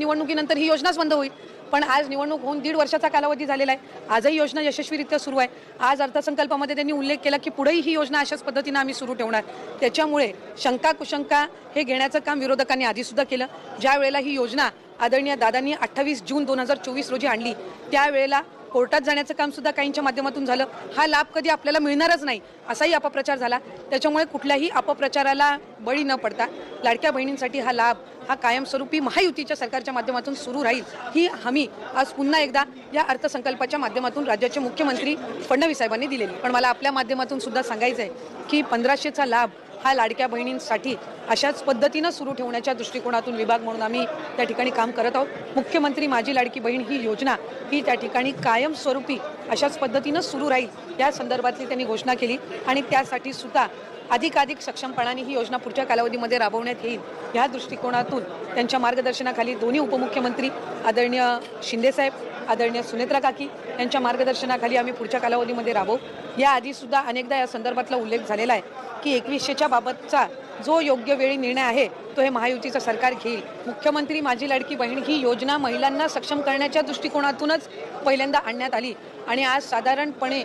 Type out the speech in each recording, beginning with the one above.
निवडणुकीनंतर ही योजनाच बंद होईल. पण आज निवडणूक होऊन 1.5 वर्षाचा कालावधी झालेला आहे. आजही योजना यशस्वीरित्या सुरू आहे. आज अर्थसंकल्पामध्ये त्यांनी उल्लेख केला की पुढेही ही योजना अशाच पद्धतीने आम्ही सुरू ठेवणार. त्याच्यामुळे शंका कुशंका हे घेण्याचं काम विरोधकांनी आधी सुद्धा केलं. ज्या वेळेला ही योजना आदरणीय दादांनी 28 जून 2024 रोजी आणली, त्यावेळेला कोर्टात जाण्याचं काम सुद्धा काहींच्या माध्यमातून झालं. हा लाभ कधी आपल्याला मिळणारच नाही असाही अपप्रचार झाला. त्याच्यामुळे कुठल्याही अपप्रचाराला बळी न पडता लाडक्या बहिणींसाठी हा लाभ हा कायमस्वरूपी महायुतीच्या सरकारच्या माध्यमातून सुरू राहील ही हमी आज पुन्हा एकदा या अर्थसंकल्पाच्या माध्यमातून राज्याचे मुख्यमंत्री फडणवीस साहेबांनी दिलेली. पण मला आपल्या माध्यमातून सुद्धा सांगायचं आहे की 1500चा लाभ हा लाडक्या बहिणींसाठी अशाच पद्धतीनं सुरू ठेवण्याच्या दृष्टिकोनातून विभाग म्हणून आम्ही त्या ठिकाणी काम करत आहोत. मुख्यमंत्री माझी लाडकी बहीण ही योजना ही त्या ठिकाणी कायमस्वरूपी अशाच पद्धतीनं सुरू राहील या संदर्भातली त्यांनी घोषणा केली आणि त्यासाठी सुद्धा अधिकाधिक सक्षमपणाने ही योजना पुढच्या कालावधीमध्ये राबवण्यात येईल या दृष्टिकोनातून त्यांच्या मार्गदर्शनाखाली दोन्ही उपमुख्यमंत्री आदरणीय शिंदेसाहेब आदरणीय सुनेत्रा काकी यांच्या मार्गदर्शनाखाली आम्ही पुढच्या कालावधीमध्ये राबवू. याआधी सुद्धा अनेकदा या संदर्भातला उल्लेख झालेला आहे की 2100च्या बाबतचा जो योग्य वेळी निर्णय आहे तो हे महायुतीचं सरकार घेईल. मुख्यमंत्री माझी लाडकी बहीण ही योजना महिलांना सक्षम करण्याच्या दृष्टिकोनातूनच पहिल्यांदा आणण्यात आली आणि आज साधारणपणे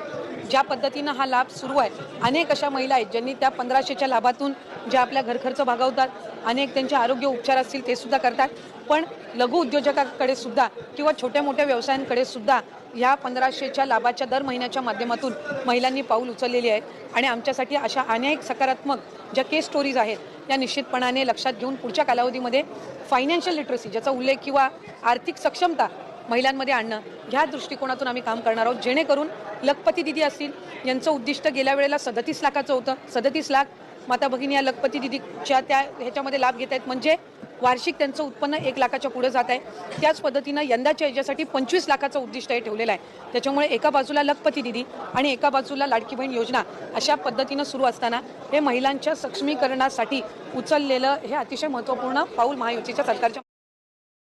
ज्या पद्धतीनं हा लाभ सुरू आहे, अनेक अशा महिला आहेत ज्यांनी त्या 1500च्या लाभातून ज्या आपल्या घरखर्च भागवतात, अनेक त्यांचे आरोग्य उपचार असतील ते सुद्धा करतात. पण लघु उद्योजकांकडे सुद्धा किंवा छोट्या मोठ्या व्यवसायांकडे सुद्धा या 1500च्या लाभाच्या दर महिन्याच्या माध्यमातून महिलांनी पाऊल उचललेली आहे आणि आमच्यासाठी अशा अनेक सकारात्मक ज्या केस स्टोरीज आहेत त्या निश्चितपणाने लक्षात घेऊन पुढच्या कालावधीमध्ये फायनान्शियल लिटरसी ज्याचा उल्लेख किंवा आर्थिक सक्षमता महिलांमध्ये आणणं ह्या दृष्टिकोनातून आम्ही काम करणार आहोत. जेणेकरून लखपती दिदी असतील यांचं उद्दिष्ट गेल्या वेळेला 37 लाखाचं होतं. 37 लाख माता भगिनी या लखपती दिदीच्या त्या ह्याच्यामध्ये लाभ घेत आहेत म्हणजे वार्षिक त्यांचं उत्पन्न 1 लाखाच्या पुढे जात आहे. त्याच पद्धतीनं यंदाच्या याच्यासाठी 25 लाखाचं उद्दिष्ट हे ठेवलेलं आहे. त्याच्यामुळे एका बाजूला लखपती दिदी आणि एका बाजूला लाडकी बहीण योजना अशा पद्धतीनं सुरू असताना हे महिलांच्या सक्षमीकरणासाठी उचललेलं हे अतिशय महत्त्वपूर्ण पाऊल महायुतीच्या सरकारच्या.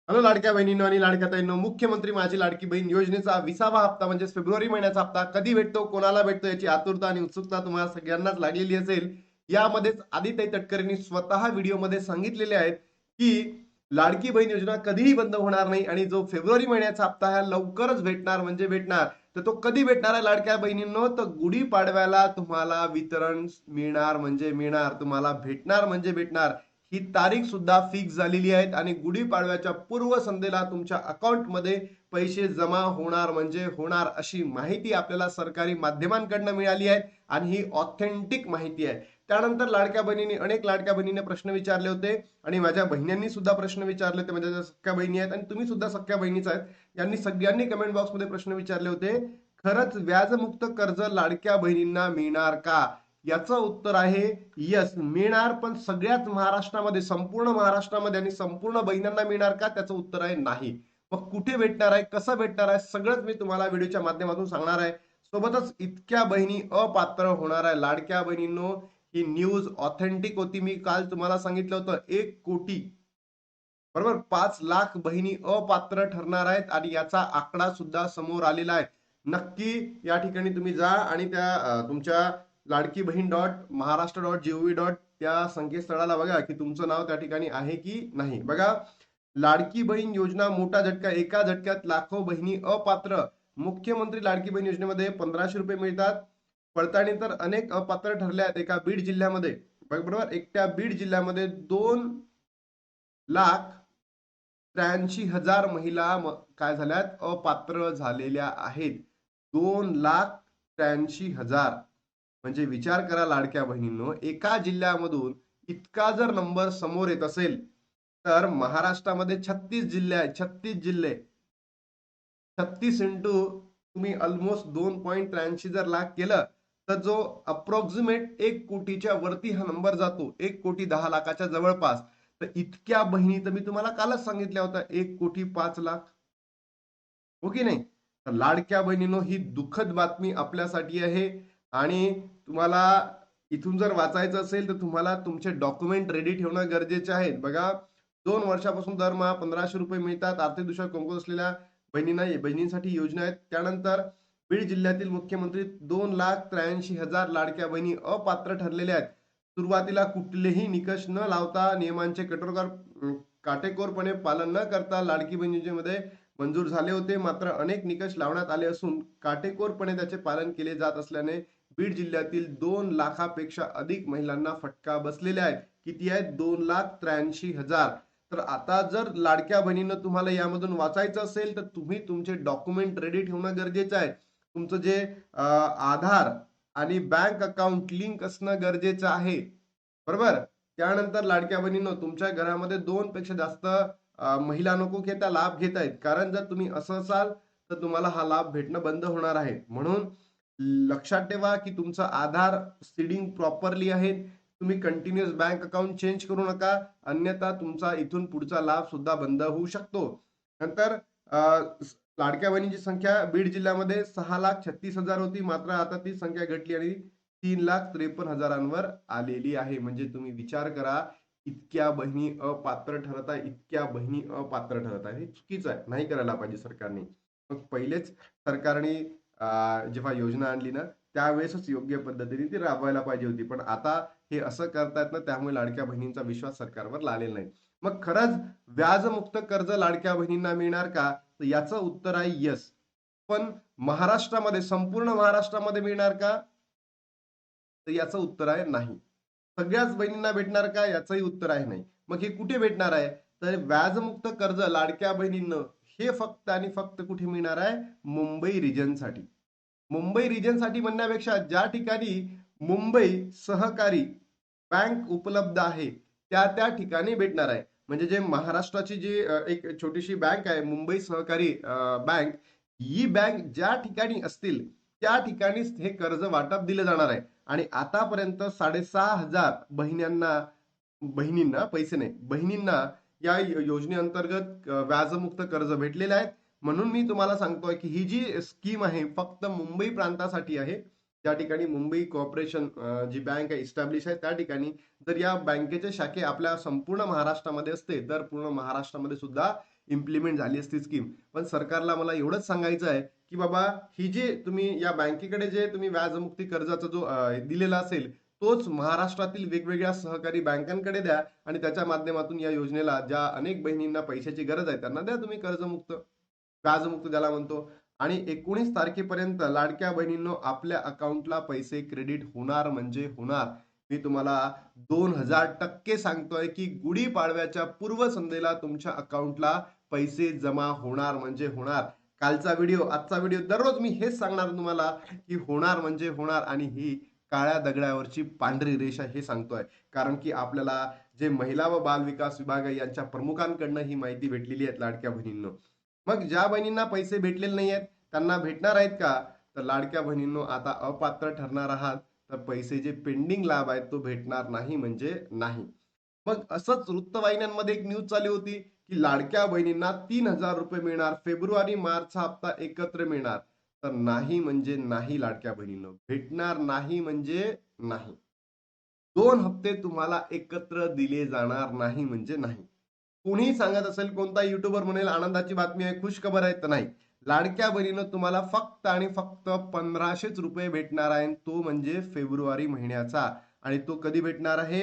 हॅलो लाडक्या बहिणींनो आणि लाडक्या ताईंनो, मुख्यमंत्री माझी लाडकी बहीण योजनेचा 20वा हप्ता म्हणजे फेब्रुवारी महिन्याचा हप्ता कधी भेटतो, कोणाला भेटतो याची आतुरता आणि उत्सुकता तुम्हाला सगळ्यांनाच लागलेली असेल. यामध्येच आदिताई तटकरेंनी स्वतः व्हिडिओमध्ये सांगितलेले आहेत की लाडकी बहीण योजना कधीही बंद होणार नाही आणि जो फेब्रुवारी महिन्याचा हप्ता हा लवकरच भेटणार म्हणजे भेटणार. तर तो कधी भेटणार आहे लाडक्या बहिणींनो, तर गुढीपाडव्याला तुम्हाला वितरण मिळणार म्हणजे मिळणार, तुम्हाला भेटणार म्हणजे भेटणार. ही तारीख सुद्धा फिक्स झालेली आहे आणि गुढीपाडव्याच्या पूर्वसंध्येला तुमच्या अकाउंटमध्ये पैसे जमा होणार म्हणजे होणार अशी माहिती आपल्याला सरकारी माध्यमांकडून मिळाली आहे आणि ही ऑथेंटिक माहिती आहे. त्यानंतर लाडक्या बहिणींनी अनेक लाडक्या बहिणींनी प्रश्न विचारले होते आणि माझ्या बहिणींनी सुद्धा प्रश्न विचारले होते. माझ्या सख्या बहिणी आहेत आणि तुम्ही सुद्धा सख्या बहिणीच आहेत. यांनी सगळ्यांनी कमेंट बॉक्समध्ये प्रश्न विचारले होते, खरंच व्याजमुक्त कर्ज लाडक्या बहिणींना मिळणार का? याचं उत्तर आहे यस, मिळणार. पण सगळ्याच महाराष्ट्रामध्ये, संपूर्ण महाराष्ट्रामध्ये आणि संपूर्ण बहिणींना मिळणार का? त्याचं उत्तर आहे नाही. मग कुठे भेटणार आहे, कसं भेटणार आहे, सगळंच मी तुम्हाला व्हिडिओच्या माध्यमातून सांगणार आहे. सोबतच इतक्या बहिणी अपात्र होणार आहे लाडक्या बहिणींनो. ही न्यूज ऑथेंटिक होती. मी काल तुम्हाला सांगितलं होतं 1 कोटी बरोबर 5 लाख बहिणी अपात्र ठरणार आहेत आणि याचा आकडा सुद्धा समोर आलेला आहे. नक्की या ठिकाणी तुम्ही जा आणि त्या तुमच्या लाडकी बहीण .महाराष्ट्र.gov. त्या संकेतस्थळाला बघा की तुमचं नाव त्या ठिकाणी आहे की नाही. बघा, लाडकी बहीण योजना मोठा झटका, एका झटक्यात लाखो बहिणी अपात्र. मुख्यमंत्री लाडकी बहीण योजनेमध्ये 1500 रुपये मिळतात. पडताळणी तर अनेक अपात्र ठरले आहेत. एका बीड जिल्ह्यामध्ये बरोबर, एकट्या बीड जिल्ह्यामध्ये 2,83,000 महिला काय झाल्यात, अपात्र झालेल्या आहेत. 2,83,000 म्हणजे विचार करा लाडक्या बहिणींनो, एका जिल्ह्यामधून इतका जर नंबर समोर येत असेल तर महाराष्ट्रामध्ये 36 जिल्हे आहेत. 36 जिल्हे, 36 इंटू तुम्ही ऑलमोस्ट 2.83 जर लाख केलं तर जो अप्रॉक्सिमेट 1 कोटीच्या वरती हा नंबर जातो. 1,10,00,000च्या जवळपास. तर इतक्या बहिणी तर मी तुम्हाला कालच सांगितल्या होत्या 1,05,00,000. हो की नाही? तर लाडक्या बहिणींनो, ही दुःखद बातमी आपल्यासाठी आहे आणि तुम्हाला इथून जर वाचायचं असेल तर तुम्हाला तुमचे डॉक्युमेंट रेडी ठेवणं गरजेचे आहे. बघा, 2 वर्षापासून दरमहा 1500 रुपये मिळतात. आर्थिकदृष्ट्या कमकुवत असलेल्या बहिणींसाठी योजना आहेत. त्यानंतर बीड जिल्ह्यातील मुख्यमंत्री 2,83,000 लाडक्या बहिणी अपात्र ठरलेल्या आहेत. सुरुवातीला कुठलेही निकष न लावता नियमांचे काटेकोरपणे पालन न करता लाडकी बहीण योजनेमध्ये मंजूर झाले होते. मात्र अनेक निकष लावण्यात आले असून काटेकोरपणे त्याचे पालन केले जात असल्याने बीड जिल्ह्यातील 2 लाखापेक्षा अधिक महिलांना फटका बसलेले आहेत. किती आहेत? 2,83,000. तर आता जर लाडक्या बहिणीनं तुम्हाला यामधून वाचायचं असेल तर तुम्ही तुमचे डॉक्युमेंट रेडी ठेवणं गरजेचं आहे. तुमचं जे आधार आणि बँक अकाउंट लिंक असणं गरजेचं आहे. बरोबर. त्यानंतर लाडक्या बहिणीनं तुमच्या घरामध्ये 2 पेक्षा जास्त महिला नको घेता लाभ घेत आहेत. कारण जर तुम्ही असं असाल तर तुम्हाला हा लाभ भेटणं बंद होणार आहे. म्हणून लक्षात ठेवा की तुमचं आधार सीडिंग प्रॉपरली आहे. तुम्ही कंटिन्युअस बँक अकाउंट चेंज करू नका, अन्यथा तुमचा इथून पुढचा लाभ सुद्धा बंद होऊ शकतो. नंतर लाडक्या बहिणीची संख्या बीड जिल्ह्यामध्ये 6,36,000 होती. मात्र आता ती संख्या घटली आणि 3,53,000 आलेली आहे. म्हणजे तुम्ही विचार करा, इतक्या बहिणी अपात्र ठरत आहे, इतक्या बहिणी अपात्र ठरत आहे. हे चुकीचं आहे, नाही करायला पाहिजे सरकारने. मग पहिलेच सरकारने जेव्हा योजना आणली ना त्यावेळेसच योग्य पद्धतीने ती राबवायला पाहिजे होती. पण आता हे असं करतायत ना, त्यामुळे लाडक्या बहिणींचा विश्वास सरकारवर आलेला नाही. मग खरंच व्याजमुक्त कर्ज लाडक्या बहिणींना मिळणार का? तर याचं उत्तर आहे यस. पण महाराष्ट्रामध्ये, संपूर्ण महाराष्ट्रामध्ये मिळणार का? तर याचं उत्तर आहे नाही. सगळ्याच बहिणींना भेटणार का? याचंही उत्तर आहे नाही. मग हे कुठे भेटणार आहे? तर व्याजमुक्त कर्ज लाडक्या बहिणींना हे फक्त आणि फक्त कुठे मिळणार आहे? मुंबई रिजनसाठी. मुंबई रिजनसाठी म्हणण्यापेक्षा ज्या ठिकाणी मुंबई सहकारी बँक उपलब्ध आहे त्या ठिकाणी भेटणार आहे. म्हणजे जे महाराष्ट्राची जी एक छोटीशी बँक आहे मुंबई सहकारी बँक, ही बँक ज्या ठिकाणी असतील त्या ठिकाणीच हे कर्ज वाटप दिलं जाणार आहे. आणि आतापर्यंत 6,500 बहिणींना पैसे नाही, बहिणींना या योजनेअंतर्गत व्याजमुक्त कर्ज भेटलेले आहेत. म्हणून मी तुम्हाला सांगतोय की ही जी स्कीम आहे फक्त मुंबई प्रांतासाठी आहे. त्या ठिकाणी मुंबई कॉर्पोरेशन जी बँक आहे इस्टॅब्लिश आहे त्या ठिकाणी जर या बँकेचे शाखे आपल्या संपूर्ण महाराष्ट्रामध्ये असते तर पूर्ण महाराष्ट्रामध्ये सुद्धा इम्प्लिमेंट झाली असती स्कीम. पण सरकारला मला एवढंच सांगायचं आहे की बाबा ही जे तुम्ही या बँकेकडे जे तुम्ही व्याजमुक्ती कर्जाचा जो दिलेला असेल तोच महाराष्ट्रातील वेगवेगळ्या सहकारी बँकांकडे द्या आणि त्याच्या माध्यमातून या योजनेला ज्या अनेक बहिणींना पैशाची गरज आहे त्यांना द्या तुम्ही कर्जमुक्त, व्याजमुक्त ज्याला म्हणतो. आणि 19 तारखेपर्यंत लाडक्या बहिणींनो आपल्या अकाउंटला पैसे क्रेडिट होणार म्हणजे होणार. मी तुम्हाला 2000% सांगतोय की गुढीपाडव्याच्या पूर्वसंध्येला तुमच्या अकाउंटला पैसे जमा होणार म्हणजे होणार. कालचा व्हिडिओ, आजचा व्हिडिओ, दररोज मी हेच सांगणार तुम्हाला की होणार म्हणजे होणार. आणि ही काळ्या दगडावरची पांढरी रेषा हे सांगतोय. कारण की आपल्याला जे महिला व बाल विकास विभाग आहे यांच्या प्रमुखांकडनं ही माहिती भेटलेली आहे लाडक्या बहिणींनो. मग ज्या बहिणींना पैसे भेटलेले नाही आहेत त्यांना भेटणार आहेत का? तर लाडक्या बहिणींनो आता अपात्र ठरणार आहात तर पैसे जे पेंडिंग लाभ आहेत तो भेटणार नाही म्हणजे नाही. मग असंच वृत्तवाहिन्यांमध्ये एक न्यूज चालू होती की लाडक्या बहिणींना 3,000 रुपये मिळणार, फेब्रुवारी मार्चचा हप्ता एकत्र मिळणार. तर नाही म्हणजे नाही लाडक्या बहिणींनो, भेटणार नाही म्हणजे नाही. 2 हप्ते तुम्हाला एकत्र दिले जाणार नाही म्हणजे नाही. कोणीही सांगत असेल, कोणता युट्यूबर म्हणेल आनंदाची बातमी आहे, खुश खबर आहे, तर नाही. लाडक्या बहिणीनं तुम्हाला फक्त आणि फक्त 1,500 रुपये भेटणार आहे. तो म्हणजे फेब्रुवारी महिन्याचा. आणि तो कधी भेटणार आहे?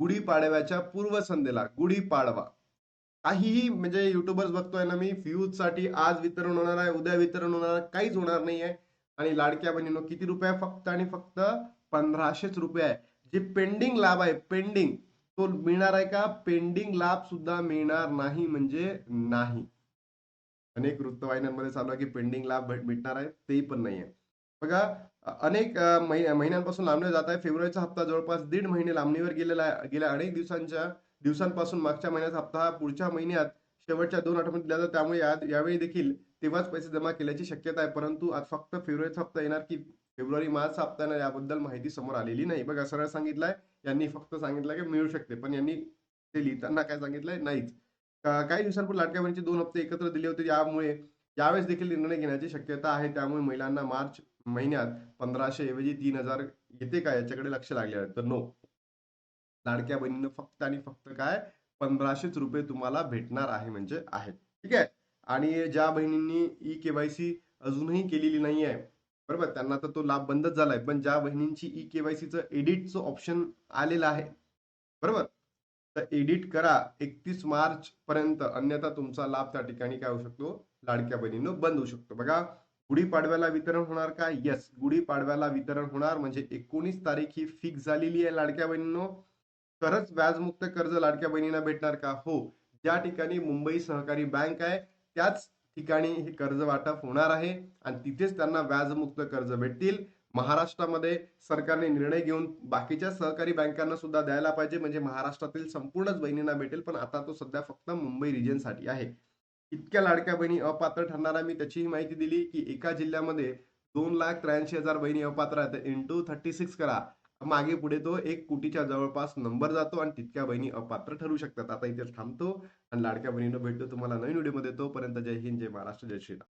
गुढीपाडव्याच्या पूर्वसंध्येला. गुढीपाडवा काहीही म्हणजे युट्यूबर्स बघतोय ना मी, फ्यूज साठी आज वितरण होणार आहे, उद्या वितरण होणार आहे, काहीच होणार नाहीये. आणि लाडक्या बहिणीनं किती रुपये? फक्त आणि फक्त 1,500 रुपये आहे. जे पेंडिंग लाभ आहे, पेंडिंग, तो मिळणार आहे का? पेंडिंग लाभ सुद्धा मिळणार नाही म्हणजे नाही. अनेक वृत्तवाहिन्यांमध्ये चालू आहे की पेंडिंग लाभ भेटणार आहे, तेही पण नाहीये. बघा अनेक महिन्यांपासून लांबले जात आहे. फेब्रुवारीचा हप्ता जवळपास 1.5 महिने लांबणीवर गेलेला आहे. गेल्या अनेक दिवसांपासून मागच्या महिन्याचा हप्ता हा पुढच्या महिन्यात शेवटच्या 2 आठवड्यात दिला जातो. त्यामुळे यावेळी देखील तेव्हाच पैसे जमा केल्याची शक्यता आहे. परंतु आज फक्त फेब्रुवारीचा हप्ता येणार की फेब्रुवारी मार्चचा हप्ता येणार याबद्दल माहिती समोर आलेली नाही. बघा सरळ सांगितलंय, यांनी फक्त सांगितलं की मिळू शकते, पण यांनी ते लिहिताना काय सांगितलंय? नाहीच. काही दिवसांपूर्वी लाडक्या बहिणीचे 2 हप्ते एकत्र दिले होते. यामुळे यावेळेस देखील निर्णय घेण्याची शक्यता आहे. त्यामुळे महिलांना मार्च महिन्यात 1,500 ऐवजी 3,000 येते का याच्याकडे लक्ष लागले आहे. तर नो, लाडक्या बहिणीनं फक्त आणि फक्त काय 1,500 रुपये तुम्हाला भेटणार आहे म्हणजे आहेत. ठीक आहे. आणि ज्या बहिणींनी ई-केवायसी अजूनही केलेली नाही आहे, बरोबर, त्यांना तर तो लाभ बंदच झालाय. पण ज्या बहिणींची ई-केवायसीचं एडिटचं ऑप्शन आलेलं आहे, बरोबर, तर एडिट करा 31 मार्च पर्यंत, अन्यथा तुमचा लाभ त्या ठिकाणी काय होऊ शकतो, लाडक्या बहिणींनो बंद होऊ शकतो. बघा, गुढीपाडव्याला वितरण होणार का? येस, गुढीपाडव्याला वितरण होणार. म्हणजे 19 तारीख ही फिक्स झालेली आहे लाडक्या बहिणींनो. खरंच व्याजमुक्त कर्ज लाडक्या बहिणींना भेटणार का? हो. ज्या ठिकाणी मुंबई सहकारी बँक आहे त्याच ठिकाणी हे कर्ज वाटप होणार आहे आणि तिथेच त्यांना व्याजमुक्त कर्ज भेटतील. महाराष्ट्रामध्ये सरकारने निर्णय घेऊन बाकीच्या सहकारी बँकांना सुद्धा द्यायला पाहिजे, म्हणजे महाराष्ट्रातील संपूर्णच बहिणींना भेटेल. पण आता तो सध्या फक्त मुंबई रिजनसाठी आहे. इतक्या लाडक्या बहिणी अपात्र ठरणारा मी त्याचीही माहिती दिली की एका जिल्ह्यामध्ये 2,83,000 बहिणी अपात्र आहेत. इंटू 36 करा, मागे पुढे तो 1 कोटीच्या जवळपास नंबर जातो आणि तितक्या बहिणी अपात्र ठरू शकतात. आता इथे थांबतो आणि लाडक्या बहिणीनं भेटतो तुम्हाला नवीन व्हिडिओमध्ये. तोपर्यंत जय हिंद, जय महाराष्ट्र, जय श्रीराम.